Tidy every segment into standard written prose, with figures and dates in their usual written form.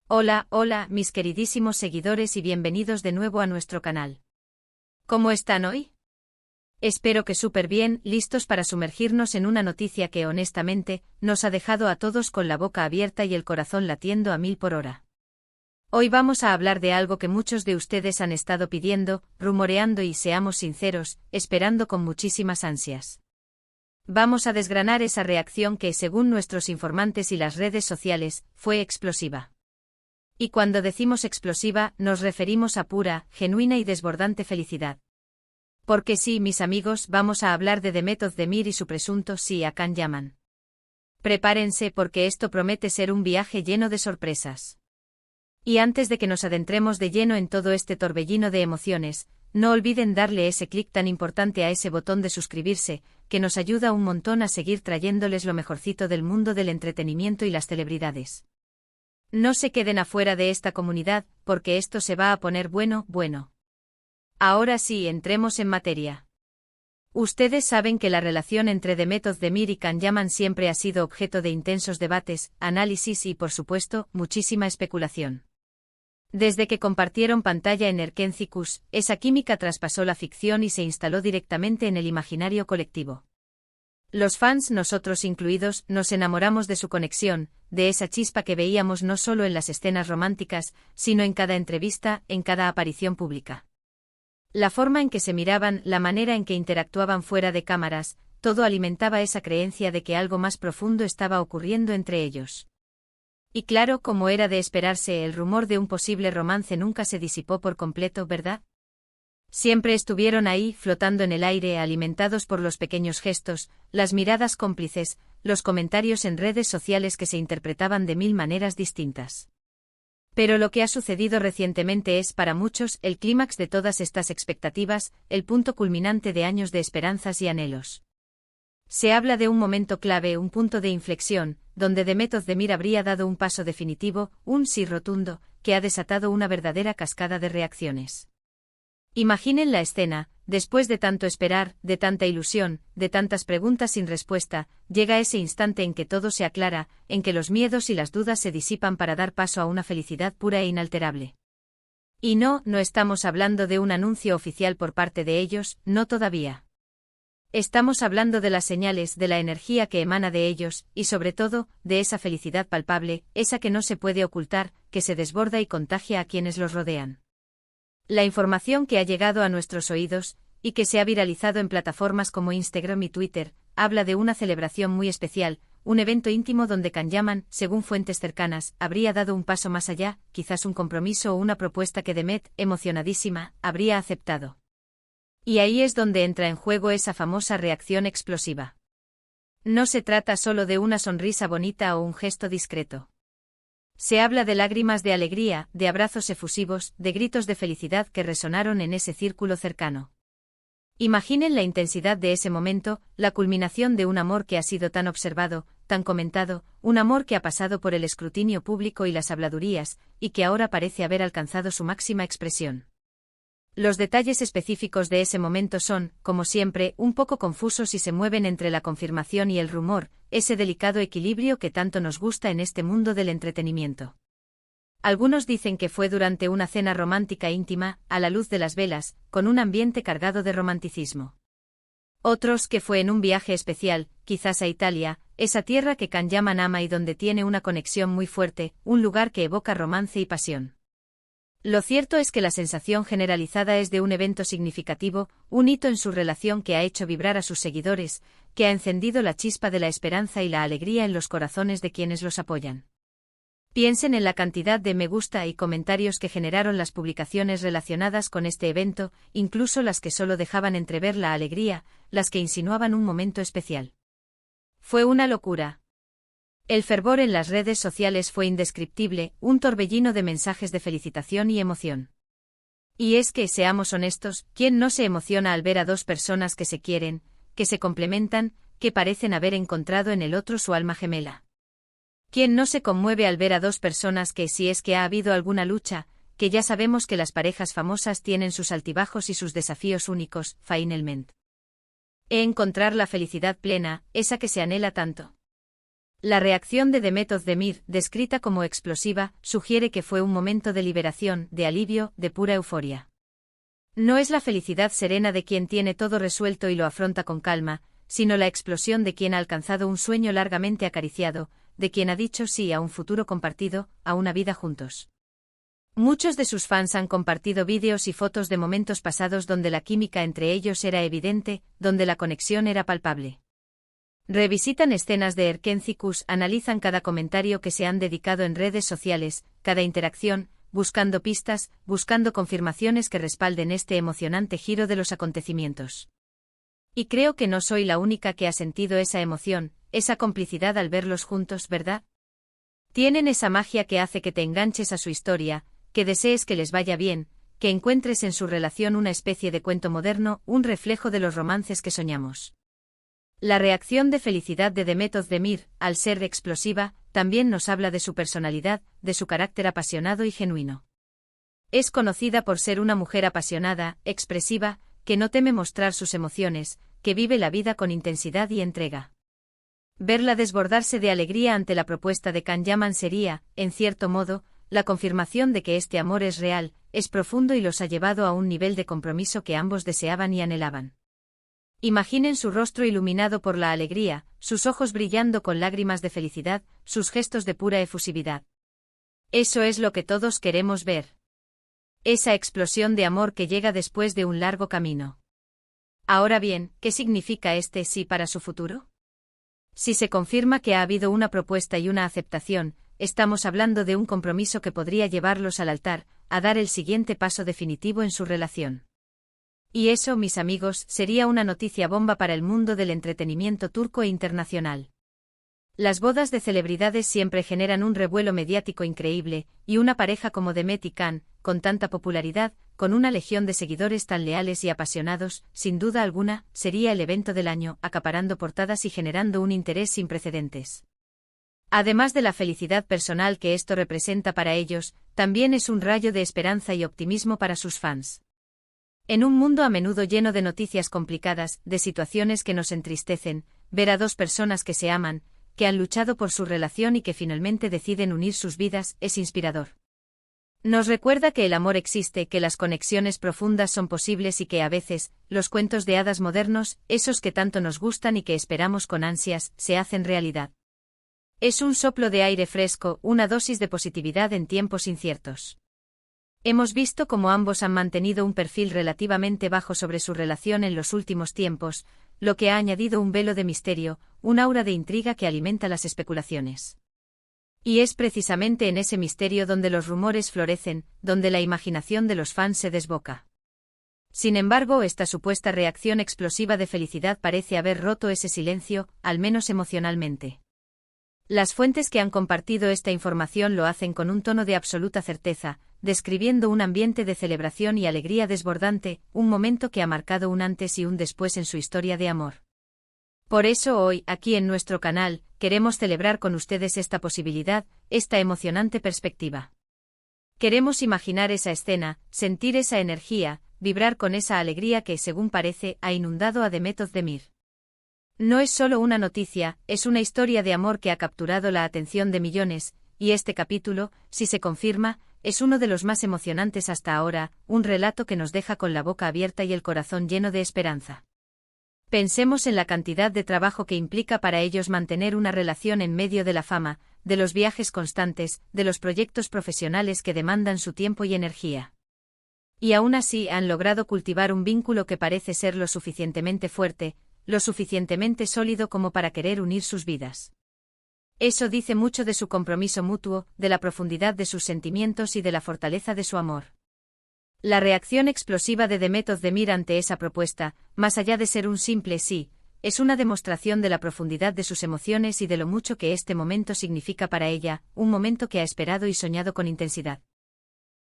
Hola, hola, mis queridísimos seguidores y bienvenidos de nuevo a nuestro canal. ¿Cómo están hoy? Espero que súper bien, listos para sumergirnos en una noticia que honestamente, nos ha dejado a todos con la boca abierta y el corazón latiendo a 1000 por hora. Hoy vamos a hablar de algo que muchos de ustedes han estado pidiendo, rumoreando y, seamos sinceros, esperando con muchísimas ansias. Vamos a desgranar esa reacción que, según nuestros informantes y las redes sociales, fue explosiva. Y cuando decimos explosiva, nos referimos a pura, genuina y desbordante felicidad. Porque sí, mis amigos, vamos a hablar de Demet Özdemir y su presunto sí a Can Yaman. Prepárense porque esto promete ser un viaje lleno de sorpresas. Y antes de que nos adentremos de lleno en todo este torbellino de emociones, no olviden darle ese clic tan importante a ese botón de suscribirse, que nos ayuda un montón a seguir trayéndoles lo mejorcito del mundo del entretenimiento y las celebridades. No se queden afuera de esta comunidad, porque esto se va a poner bueno. Ahora sí, entremos en materia. Ustedes saben que la relación entre Demet Özdemir y Can Yaman siempre ha sido objeto de intensos debates, análisis y, por supuesto, muchísima especulación. Desde que compartieron pantalla en Erkenci-Kuş, esa química traspasó la ficción y se instaló directamente en el imaginario colectivo. Los fans, nosotros incluidos, nos enamoramos de su conexión, de esa chispa que veíamos no solo en las escenas románticas, sino en cada entrevista, en cada aparición pública. La forma en que se miraban, la manera en que interactuaban fuera de cámaras, todo alimentaba esa creencia de que algo más profundo estaba ocurriendo entre ellos. Y claro, como era de esperarse, el rumor de un posible romance nunca se disipó por completo, ¿verdad? Siempre estuvieron ahí, flotando en el aire, alimentados por los pequeños gestos, las miradas cómplices, los comentarios en redes sociales que se interpretaban de 1000 maneras distintas. Pero lo que ha sucedido recientemente es, para muchos, el clímax de todas estas expectativas, el punto culminante de años de esperanzas y anhelos. Se habla de un momento clave, un punto de inflexión, donde Demet Özdemir habría dado un paso definitivo, un sí rotundo, que ha desatado una verdadera cascada de reacciones. Imaginen la escena, después de tanto esperar, de tanta ilusión, de tantas preguntas sin respuesta, llega ese instante en que todo se aclara, en que los miedos y las dudas se disipan para dar paso a una felicidad pura e inalterable. Y no estamos hablando de un anuncio oficial por parte de ellos, no todavía. Estamos hablando de las señales, de la energía que emana de ellos, y sobre todo, de esa felicidad palpable, esa que no se puede ocultar, que se desborda y contagia a quienes los rodean. La información que ha llegado a nuestros oídos, y que se ha viralizado en plataformas como Instagram y Twitter, habla de una celebración muy especial, un evento íntimo donde Can Yaman, según fuentes cercanas, habría dado un paso más allá, quizás un compromiso o una propuesta que Demet, emocionadísima, habría aceptado. Y ahí es donde entra en juego esa famosa reacción explosiva. No se trata solo de una sonrisa bonita o un gesto discreto. Se habla de lágrimas de alegría, de abrazos efusivos, de gritos de felicidad que resonaron en ese círculo cercano. Imaginen la intensidad de ese momento, la culminación de un amor que ha sido tan observado, tan comentado, un amor que ha pasado por el escrutinio público y las habladurías, y que ahora parece haber alcanzado su máxima expresión. Los detalles específicos de ese momento son, como siempre, un poco confusos y se mueven entre la confirmación y el rumor, ese delicado equilibrio que tanto nos gusta en este mundo del entretenimiento. Algunos dicen que fue durante una cena romántica íntima, a la luz de las velas, con un ambiente cargado de romanticismo. Otros que fue en un viaje especial, quizás a Italia, esa tierra que Can Yaman ama y donde tiene una conexión muy fuerte, un lugar que evoca romance y pasión. Lo cierto es que la sensación generalizada es de un evento significativo, un hito en su relación que ha hecho vibrar a sus seguidores, que ha encendido la chispa de la esperanza y la alegría en los corazones de quienes los apoyan. Piensen en la cantidad de me gusta y comentarios que generaron las publicaciones relacionadas con este evento, incluso las que solo dejaban entrever la alegría, las que insinuaban un momento especial. Fue una locura. El fervor en las redes sociales fue indescriptible, un torbellino de mensajes de felicitación y emoción. Y es que, seamos honestos, ¿quién no se emociona al ver a dos personas que se quieren, que se complementan, que parecen haber encontrado en el otro su alma gemela? ¿Quién no se conmueve al ver a dos personas que, si es que ha habido alguna lucha, que ya sabemos que las parejas famosas tienen sus altibajos y sus desafíos únicos, finalmente encontrar la felicidad plena, esa que se anhela tanto? La reacción de Demet Özdemir, descrita como explosiva, sugiere que fue un momento de liberación, de alivio, de pura euforia. No es la felicidad serena de quien tiene todo resuelto y lo afronta con calma, sino la explosión de quien ha alcanzado un sueño largamente acariciado, de quien ha dicho sí a un futuro compartido, a una vida juntos. Muchos de sus fans han compartido vídeos y fotos de momentos pasados donde la química entre ellos era evidente, donde la conexión era palpable. Revisitan escenas de Erkencikus, analizan cada comentario que se han dedicado en redes sociales, cada interacción, buscando pistas, buscando confirmaciones que respalden este emocionante giro de los acontecimientos. Y creo que no soy la única que ha sentido esa emoción, esa complicidad al verlos juntos, ¿verdad? Tienen esa magia que hace que te enganches a su historia, que desees que les vaya bien, que encuentres en su relación una especie de cuento moderno, un reflejo de los romances que soñamos. La reacción de felicidad de Demet Özdemir, al ser explosiva, también nos habla de su personalidad, de su carácter apasionado y genuino. Es conocida por ser una mujer apasionada, expresiva, que no teme mostrar sus emociones, que vive la vida con intensidad y entrega. Verla desbordarse de alegría ante la propuesta de Can Yaman sería, en cierto modo, la confirmación de que este amor es real, es profundo y los ha llevado a un nivel de compromiso que ambos deseaban y anhelaban. Imaginen su rostro iluminado por la alegría, sus ojos brillando con lágrimas de felicidad, sus gestos de pura efusividad. Eso es lo que todos queremos ver. Esa explosión de amor que llega después de un largo camino. Ahora bien, ¿qué significa este sí para su futuro? Si se confirma que ha habido una propuesta y una aceptación, estamos hablando de un compromiso que podría llevarlos al altar, a dar el siguiente paso definitivo en su relación. Y eso, mis amigos, sería una noticia bomba para el mundo del entretenimiento turco e internacional. Las bodas de celebridades siempre generan un revuelo mediático increíble, y una pareja como Demet y Can, con tanta popularidad, con una legión de seguidores tan leales y apasionados, sin duda alguna, sería el evento del año, acaparando portadas y generando un interés sin precedentes. Además de la felicidad personal que esto representa para ellos, también es un rayo de esperanza y optimismo para sus fans. En un mundo a menudo lleno de noticias complicadas, de situaciones que nos entristecen, ver a dos personas que se aman, que han luchado por su relación y que finalmente deciden unir sus vidas, es inspirador. Nos recuerda que el amor existe, que las conexiones profundas son posibles y que a veces, los cuentos de hadas modernos, esos que tanto nos gustan y que esperamos con ansias, se hacen realidad. Es un soplo de aire fresco, una dosis de positividad en tiempos inciertos. Hemos visto cómo ambos han mantenido un perfil relativamente bajo sobre su relación en los últimos tiempos, lo que ha añadido un velo de misterio, un aura de intriga que alimenta las especulaciones. Y es precisamente en ese misterio donde los rumores florecen, donde la imaginación de los fans se desboca. Sin embargo, esta supuesta reacción explosiva de felicidad parece haber roto ese silencio, al menos emocionalmente. Las fuentes que han compartido esta información lo hacen con un tono de absoluta certeza, describiendo un ambiente de celebración y alegría desbordante, un momento que ha marcado un antes y un después en su historia de amor. Por eso hoy, aquí en nuestro canal, queremos celebrar con ustedes esta posibilidad, esta emocionante perspectiva. Queremos imaginar esa escena, sentir esa energía, vibrar con esa alegría que, según parece, ha inundado a Demet Özdemir. No es solo una noticia, es una historia de amor que ha capturado la atención de millones, y este capítulo, si se confirma, es uno de los más emocionantes hasta ahora, un relato que nos deja con la boca abierta y el corazón lleno de esperanza. Pensemos en la cantidad de trabajo que implica para ellos mantener una relación en medio de la fama, de los viajes constantes, de los proyectos profesionales que demandan su tiempo y energía. Y aún así han logrado cultivar un vínculo que parece ser lo suficientemente fuerte, lo suficientemente sólido como para querer unir sus vidas. Eso dice mucho de su compromiso mutuo, de la profundidad de sus sentimientos y de la fortaleza de su amor. La reacción explosiva de Demet Özdemir ante esa propuesta, más allá de ser un simple sí, es una demostración de la profundidad de sus emociones y de lo mucho que este momento significa para ella, un momento que ha esperado y soñado con intensidad.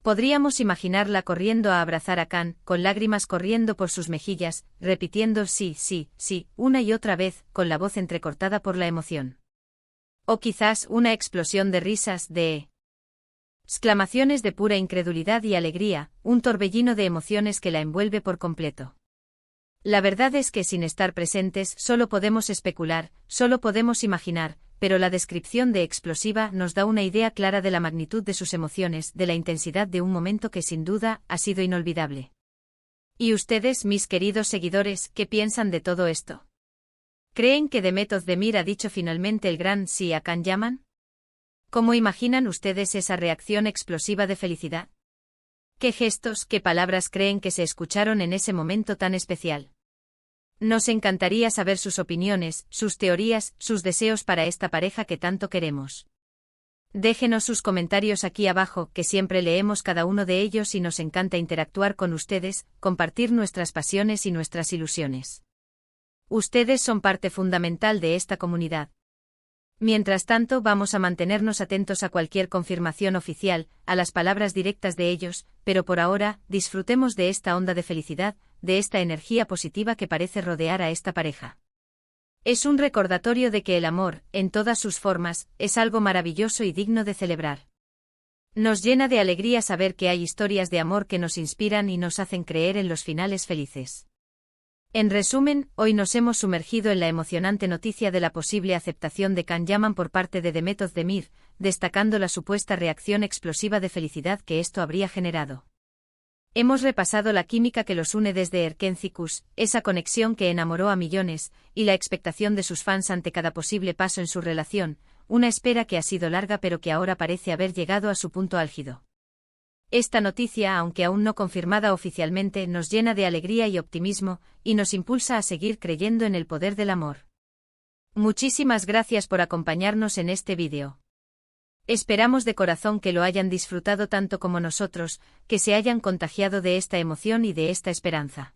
Podríamos imaginarla corriendo a abrazar a Can, con lágrimas corriendo por sus mejillas, repitiendo sí, sí, sí, una y otra vez, con la voz entrecortada por la emoción. O quizás una explosión de risas, de exclamaciones de pura incredulidad y alegría, un torbellino de emociones que la envuelve por completo. La verdad es que sin estar presentes solo podemos especular, solo podemos imaginar, pero la descripción de explosiva nos da una idea clara de la magnitud de sus emociones, de la intensidad de un momento que sin duda ha sido inolvidable. ¿Y ustedes, mis queridos seguidores, qué piensan de todo esto? ¿Creen que Demet Özdemir ha dicho finalmente el gran sí a Can Yaman? ¿Cómo imaginan ustedes esa reacción explosiva de felicidad? ¿Qué gestos, qué palabras creen que se escucharon en ese momento tan especial? Nos encantaría saber sus opiniones, sus teorías, sus deseos para esta pareja que tanto queremos. Déjenos sus comentarios aquí abajo, que siempre leemos cada uno de ellos y nos encanta interactuar con ustedes, compartir nuestras pasiones y nuestras ilusiones. Ustedes son parte fundamental de esta comunidad. Mientras tanto, vamos a mantenernos atentos a cualquier confirmación oficial, a las palabras directas de ellos, pero por ahora, disfrutemos de esta onda de felicidad, de esta energía positiva que parece rodear a esta pareja. Es un recordatorio de que el amor, en todas sus formas, es algo maravilloso y digno de celebrar. Nos llena de alegría saber que hay historias de amor que nos inspiran y nos hacen creer en los finales felices. En resumen, hoy nos hemos sumergido en la emocionante noticia de la posible aceptación de Can Yaman por parte de Demet Özdemir, destacando la supuesta reacción explosiva de felicidad que esto habría generado. Hemos repasado la química que los une desde Erkencikus, esa conexión que enamoró a millones, y la expectación de sus fans ante cada posible paso en su relación, una espera que ha sido larga pero que ahora parece haber llegado a su punto álgido. Esta noticia, aunque aún no confirmada oficialmente, nos llena de alegría y optimismo, y nos impulsa a seguir creyendo en el poder del amor. Muchísimas gracias por acompañarnos en este vídeo. Esperamos de corazón que lo hayan disfrutado tanto como nosotros, que se hayan contagiado de esta emoción y de esta esperanza.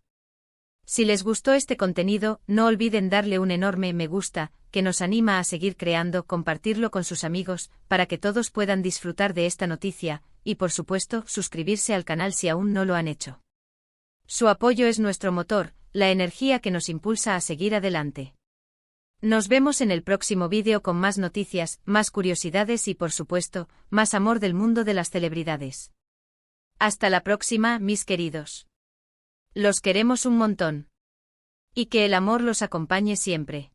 Si les gustó este contenido, no olviden darle un enorme me gusta, que nos anima a seguir creando, compartirlo con sus amigos, para que todos puedan disfrutar de esta noticia, y por supuesto, suscribirse al canal si aún no lo han hecho. Su apoyo es nuestro motor, la energía que nos impulsa a seguir adelante. Nos vemos en el próximo vídeo con más noticias, más curiosidades y por supuesto, más amor del mundo de las celebridades. Hasta la próxima, mis queridos. Los queremos un montón. Y que el amor los acompañe siempre.